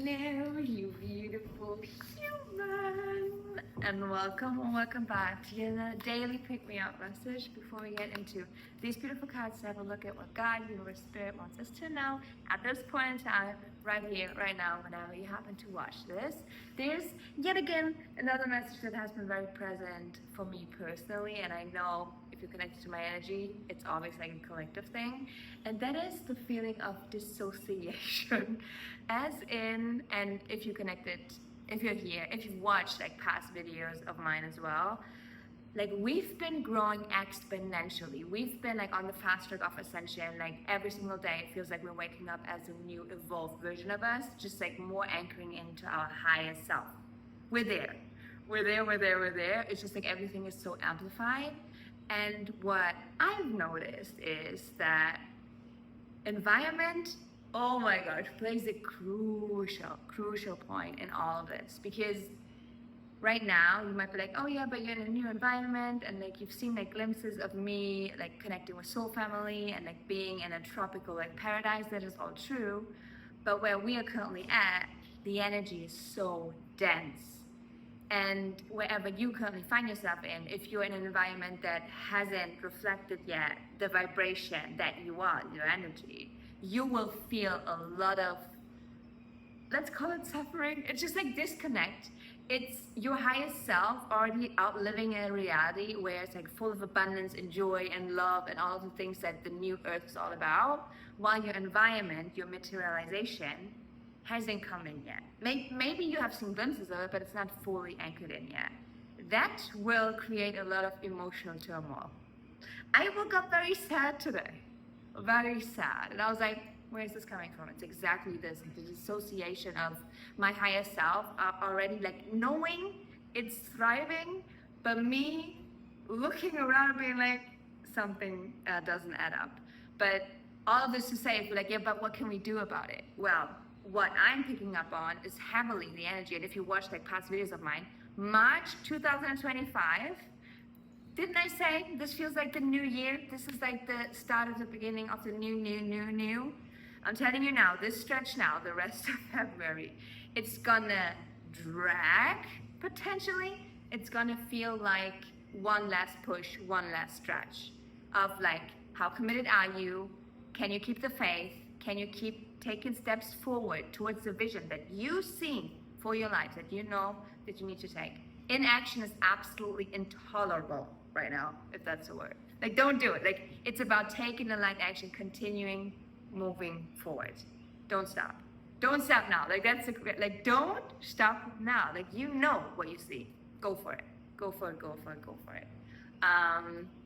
Hello, you beautiful human, and welcome back to your daily pick me up message. Before we get into these beautiful cards, to have a look at what God, Universe, Spirit wants us to know at this point in time, right here, right now, whenever you happen to watch this. There's yet again another message that has been very present for me personally, and I know if you're connected to my energy, it's always like a collective thing, and that is the feeling of dissociation. As in, and if you connected, if you're here, if you've watched like past videos of mine as well, like we've been growing exponentially. We've been like on the fast track of ascension. Like every single day, it feels like we're waking up as a new evolved version of us, just like more anchoring into our highest self. We're there. We're there. It's just like everything is so amplified. And what I've noticed is that environment, oh my gosh, plays a crucial point in all of this, because right now you might be like, oh yeah, but you're in a new environment, and like you've seen like glimpses of me like connecting with soul family and like being in a tropical like paradise. That is all true, but where we are currently at, the energy is so dense. And wherever you currently find yourself in, if you're in an environment that hasn't reflected yet the vibration that you are, your energy, you will feel a lot of, let's call it suffering. It's just like disconnect. It's your highest self already outliving a reality where it's like full of abundance and joy and love and all of the things that the new earth is all about, while your environment, your materialization, hasn't come in yet. Maybe you have seen glimpses of it, but it's not fully anchored in yet. That will create a lot of emotional turmoil. I woke up very sad today, very sad, and I was like, where is this coming from? It's exactly this, the dissociation of my higher self, already like knowing it's thriving, but me looking around being like, something doesn't add up. But all of this to say, if you're like, yeah, but what can we do about it? Well, what I'm picking up on is heavily the energy, and if you watch like past videos of mine, March 2025, didn't I say this feels like the new year? This is like the start of the beginning of the new. I'm telling you now, this stretch now, the rest of February, it's gonna drag potentially. It's gonna feel like one last push, one last stretch of like, how committed are you? Can you keep the faith? Can you keep taking steps forward towards the vision that you see for your life, that you know that you need to take? Inaction is absolutely intolerable right now, if that's a word. Like, don't do it. Like, it's about taking the light action, continuing, moving forward. Don't stop. Don't stop now. Like, that's like, don't stop now. Like, you know what you see. Go for it. Go for it.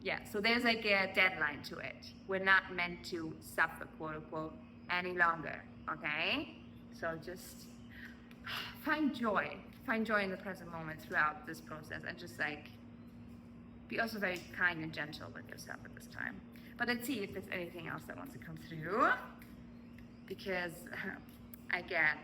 Yeah, so there's like a deadline to it. We're not meant to suffer, quote unquote, any longer, okay? So just find joy in the present moment throughout this process, and just like be also very kind and gentle with yourself at this time. But let's see if there's anything else that wants to come through, because I get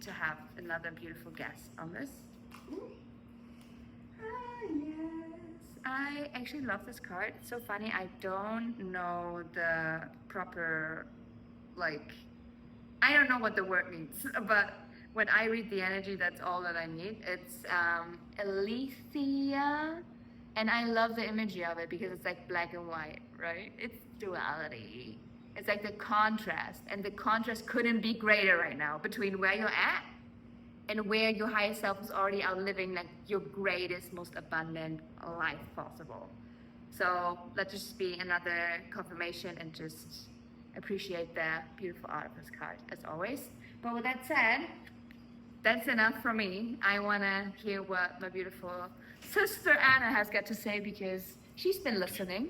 to have another beautiful guest on this. Ooh. Yes. I actually love this card. It's so funny. I don't know the proper, like, I don't know what the word means, but when I read the energy, that's all that I need. It's Alethea, and I love the imagery of it because it's like black and white, right? It's duality. It's like the contrast, and the contrast couldn't be greater right now between where you're at and where your higher self is already outliving like your greatest, most abundant life possible. So let's just be another confirmation and just appreciate the beautiful art of this card as always. But with that said, that's enough for me. I want to hear what my beautiful sister Anna has got to say, because she's been listening.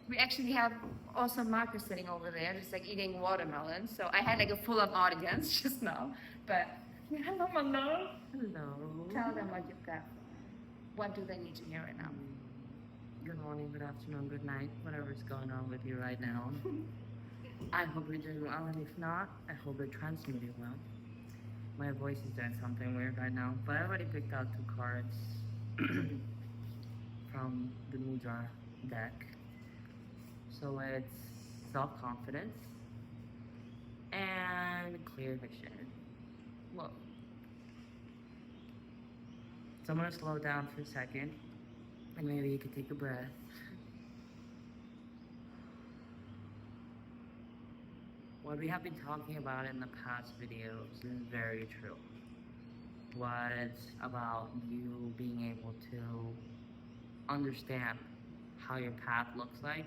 We actually have awesome Marcus sitting over there, just like eating watermelon. So I had like a full-on audience just now. But hello, my love. Hello. Tell them what you've got. What do they need to hear right now? Good morning, good afternoon, good night, whatever's going on with you right now. I hope you're doing well, and if not, I hope you're transmuting well. My voice is doing something weird right now, but I already picked out 2 cards from the Mudra deck. So it's self-confidence and clear vision. Well, So I'm gonna slow down for a second, and maybe you could take a breath. What we have been talking about in the past videos is very true. Was about you being able to understand how your path looks like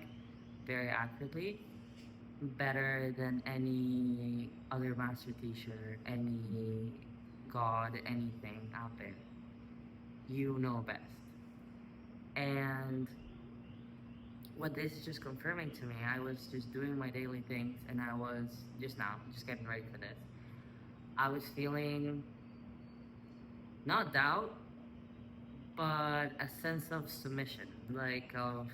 very accurately, better than any other master teacher, any god, anything out there. You know best. And what this is just confirming to me, I was just doing my daily things and I was just getting ready for this. I was feeling not doubt, but a sense of submission, like of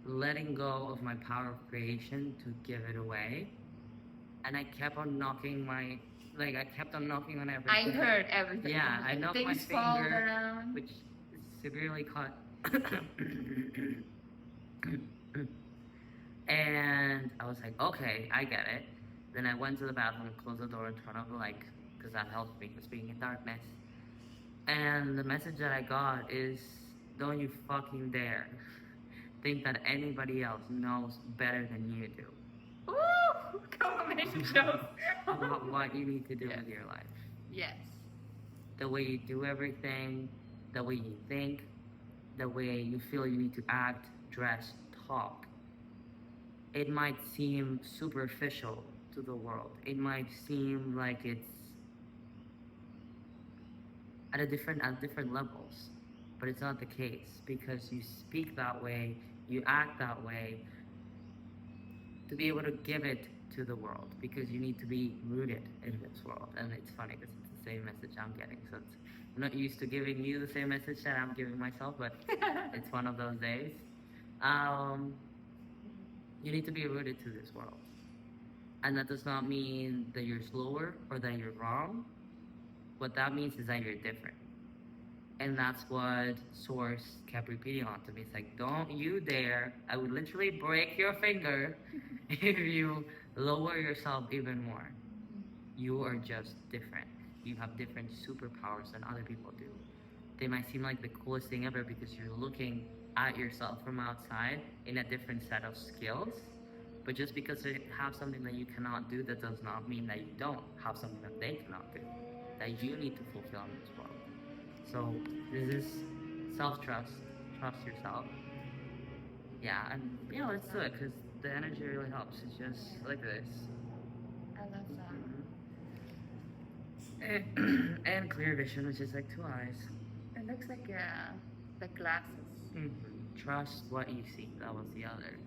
letting go of my power of creation to give it away. And I kept on knocking I kept on knocking on everything. I heard everything. Yeah, I knocked my Things fall finger, down. which severely caught. And I was like, okay, I get it. Then I went to the bathroom, closed the door, and turned off the light, because that helps me with being in darkness. And the message that I got is, don't you fucking dare think that anybody else knows better than you do Woo! Combination shows. about what you need to do with your life. Yes. The way you do everything, the way you think, the way you feel you need to act, dress, talk. It might seem superficial to the world. It might seem like it's at different levels, but it's not the case, because you speak that way, you act that way to be able to give it to the world, because you need to be rooted in this world. And it's funny because it's the same message I'm getting, so I'm not used to giving you the same message that I'm giving myself, but it's one of those days. You need to be rooted to this world, and that does not mean that you're slower or that you're wrong. What that means is that you're different. And that's what Source kept repeating on to me. It's like, don't you dare. I would literally break your finger if you lower yourself even more. You are just different. You have different superpowers than other people do. They might seem like the coolest thing ever because you're looking at yourself from outside in a different set of skills. But just because they have something that you cannot do, that does not mean that you don't have something that they cannot do, that you need to fulfill in this world. So this is self-trust. Trust yourself. Yeah, and let's do it, because the energy really helps. It's just like this. I love that. And clear vision, which is like 2 eyes. It looks like glasses. Trust what you see. That was the other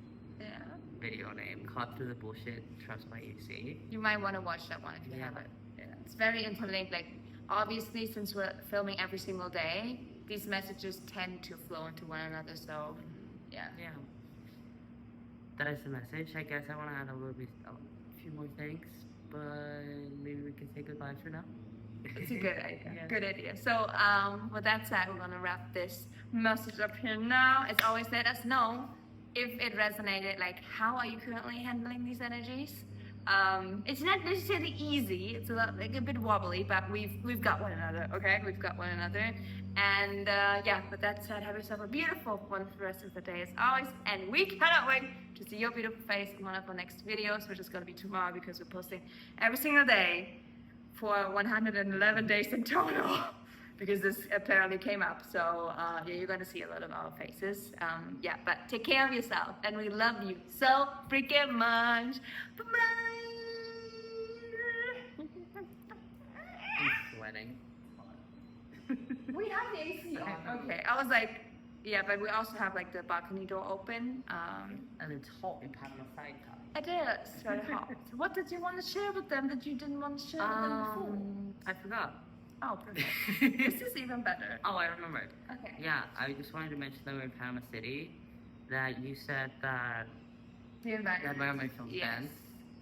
Yeah. video name. Cut through the bullshit. Trust what you see. You might want to watch that one if you haven't. Yeah. It's very interlinked. Like, obviously, since we're filming every single day, these messages tend to flow into one another. So, yeah. Yeah. That is the message. I guess I want to add a few more things, but maybe we can say goodbye for now. It's a good idea. Yeah. Good idea. So, with that said, we're gonna wrap this message up here now. As always, let us know if it resonated. Like, how are you currently handling these energies? It's not necessarily easy. It's a bit wobbly, but we've got one another. Okay, we've got one another. And with that said, have yourself a beautiful one for the rest of the day as always. And we cannot wait to see your beautiful face in one of our next videos, which is gonna be tomorrow because we're posting every single day for 111 days in total, because this apparently came up. So you're gonna see a lot of our faces. But take care of yourself, and we love you so freaking much. Bye bye. I'm sweating. We have the AC on. Okay, I was like, yeah, but we also have like the balcony door open. And it's hot in Panama side time. It is very hot. So what did you want to share with them that you didn't want to share with them before? I forgot. Oh, perfect. This is even better. Oh, I remembered. Okay. Yeah, I just wanted to mention that we're in Panama City, that you said that The environment feels Yes. dense.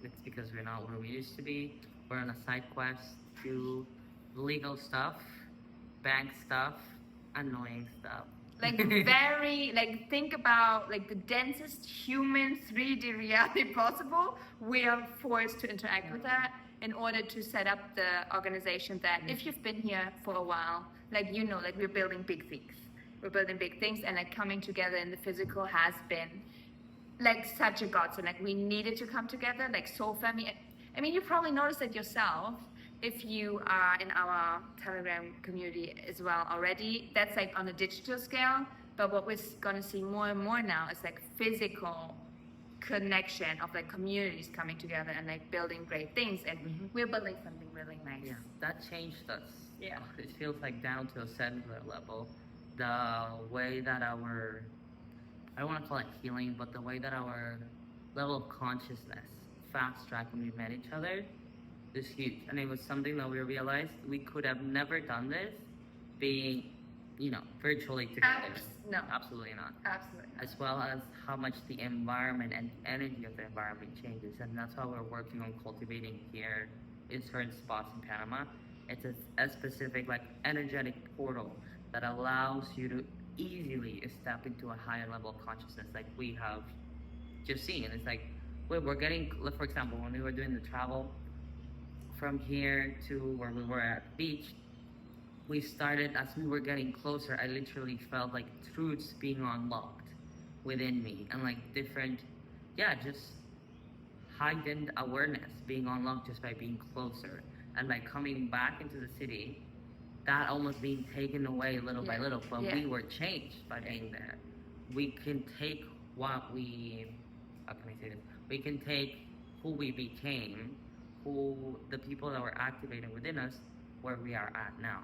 It's because we're not where we used to be. We're on a side quest to legal stuff, bank stuff, annoying stuff. Like think about like the densest human 3D reality possible. We are forced to interact with that. in order to set up the organization that if you've been here for a while, like, you know, like we're building big things. We're building big things, and like coming together in the physical has been like such a godsend. Like we needed to come together, like so family. I mean, you probably noticed it yourself if you are in our Telegram community as well already. That's like on a digital scale, but what we're going to see more and more now is like physical connection of like communities coming together and like building great things, and we're building something really nice. Yeah, that changed us. Yeah. It feels like down to a cellular level. The way that our, I don't want to call it healing, but the way that our level of consciousness fast tracked when we met each other is huge. And it was something that we realized we could have never done this being, you know, virtually together. No. Absolutely not. Absolutely not. As well as how much the environment and energy of the environment changes. And that's why we're working on cultivating here in certain spots in Panama. It's a specific like energetic portal that allows you to easily step into a higher level of consciousness, like we have just seen. It's like we're getting, for example, when we were doing the travel from here to where we were at the beach, we started, as we were getting closer, I literally felt like truths being unlocked within me, and like different, just heightened awareness being unlocked just by being closer. And by coming back into the city, that almost being taken away little by little, but we were changed by being there. We can take what we, how can I say this? We can take who we became, who the people that were activated within us, where we are at now.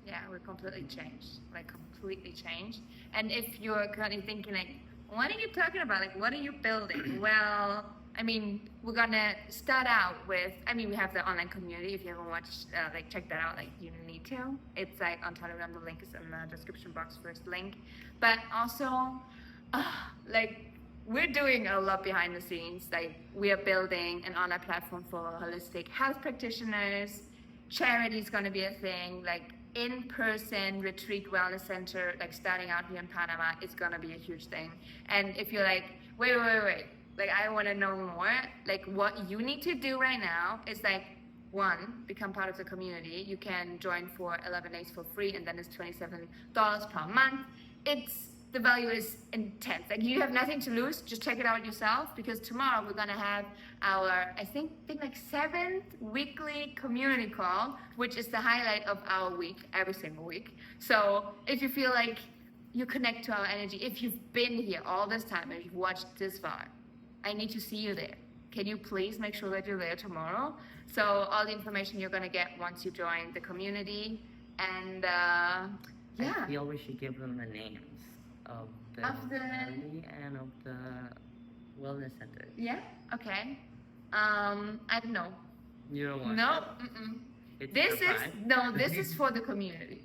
Yeah, we're completely changed, like completely changed. And if you're currently thinking like, what are you talking about? Like, what are you building? Well, I mean, we're gonna start out with, I mean, we have the online community. If you haven't watched, like, check that out, like, you need to. It's like on Telegram, the link is in the description box, first link. But also, like, we're doing a lot behind the scenes. Like, we are building an online platform for holistic health practitioners. Charity is gonna be a thing. Like, in-person retreat wellness center, like starting out here in Panama, is gonna be a huge thing. And if you're like, wait, like, I want to know more. Like, what you need to do right now is like, one, become part of the community. You can join for 11 days for free, and then it's $27 per month. The value is intense. Like, you have nothing to lose. Just check it out yourself, because tomorrow we're gonna have our, I think like 7th weekly community call, which is the highlight of our week, every single week. So if you feel like you connect to our energy, if you've been here all this time, if you've watched this far, I need to see you there. Can you please make sure that you're there tomorrow? So all the information you're gonna get once you join the community, and I feel we should give them the names of the community and of the wellness center. Yeah. Okay. I don't know. You don't want No. It's This is for the community.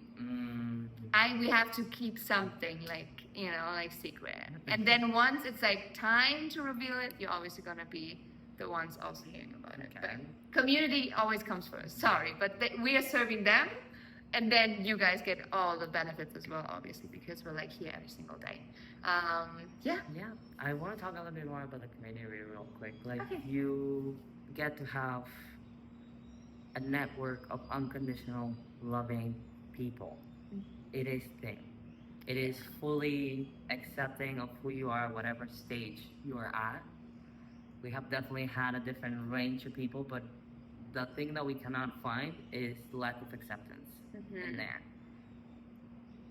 We have to keep something like, like secret. And then once it's like time to reveal it, you're obviously gonna be the ones also hearing about it. But community always comes first. Sorry, but we are serving them, and then you guys get all the benefits as well, obviously, because we're like here every single day. Yeah. I want to talk a little bit more about the community real quick. Like, you get to have a network of unconditional, loving people. It is thing. It is fully accepting of who you are, whatever stage you are at. We have definitely had a different range of people, but the thing that we cannot find is lack of acceptance in there.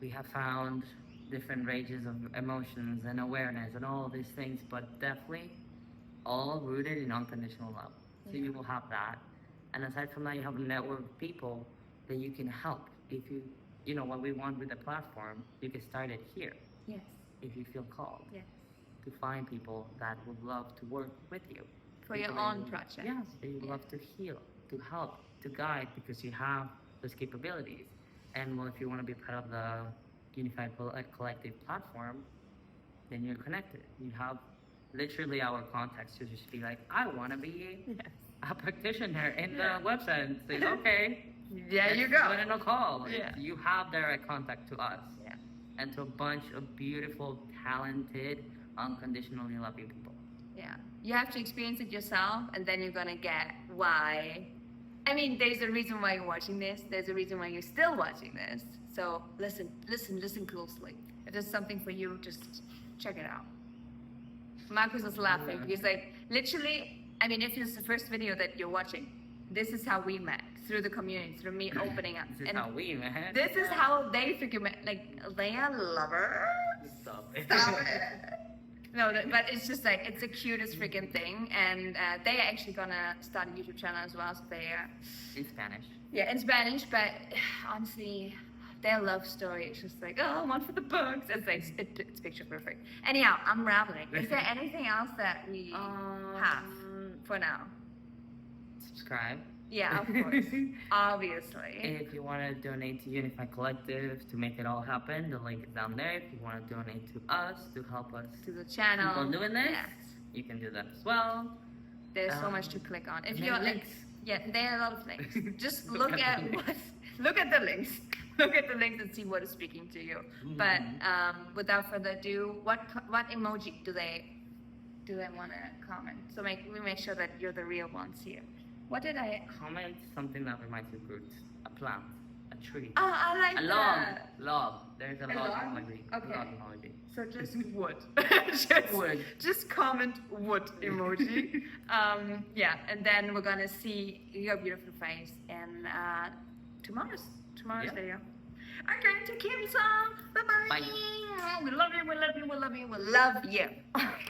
We have found different ranges of emotions and awareness and all of these things, but definitely all rooted in unconditional love. So you will have that. And aside from that, you have a network of people that you can help. If you know what we want with the platform, you can start it here. Yes. If you feel called. Yes. To find people that would love to work with you. For your own project. Yes, they would love to heal, to help, to guide, because you have those capabilities. And well, if you want to be part of the Unified Collective platform, then you're connected. You have literally our contacts to just be like, I want to be a practitioner in the website, and say, okay. There you go. Put in a call. Yeah. You have direct contact to us. Yeah. And to a bunch of beautiful, talented, unconditionally loving people. Yeah. You have to experience it yourself, and then you're gonna get why. I mean, there's a reason why you're watching this. There's a reason why you're still watching this. So listen closely. If there's something for you, just check it out. Marcus was laughing. He's like, literally, I mean, if it's the first video that you're watching, this is how we met. Through the community, through me opening up. This is how we met. This is how they freaking met. Like, they are lovers. Stop it. Stop it. No, but it's just like, it's the cutest freaking thing. And they are actually gonna start a YouTube channel as well. So they are. In Spanish. Yeah, in Spanish, but honestly, their love story is just like, oh, one for the books. It's like, it's picture perfect. Anyhow, I'm rambling. Is there anything else that we have for now? Subscribe. Yeah, of course. Obviously. If you want to donate to Unify Collective to make it all happen, the link is down there. If you want to donate to us to help us To the channel. keep on doing this, Yes. you can do that as well. There's so much to click on. If many you're links. Yeah, there are a lot of links. Just Look look at at the what look at the links. Look at the links and see what is speaking to you. But without further ado, what emoji do they want to comment? So we make sure that you're the real ones here. What did I? Comment something that reminds you of roots. A plant, a tree, Oh, I like a that. log. There's a A log log? emoji. Okay. Log emoji. So just wood. Wood. Just comment wood emoji. Yeah, and then we're gonna see your beautiful face in tomorrow's Yeah. video. Okay, to Kim song. Bye bye. Bye. We love you. We love you. We love you. We love you.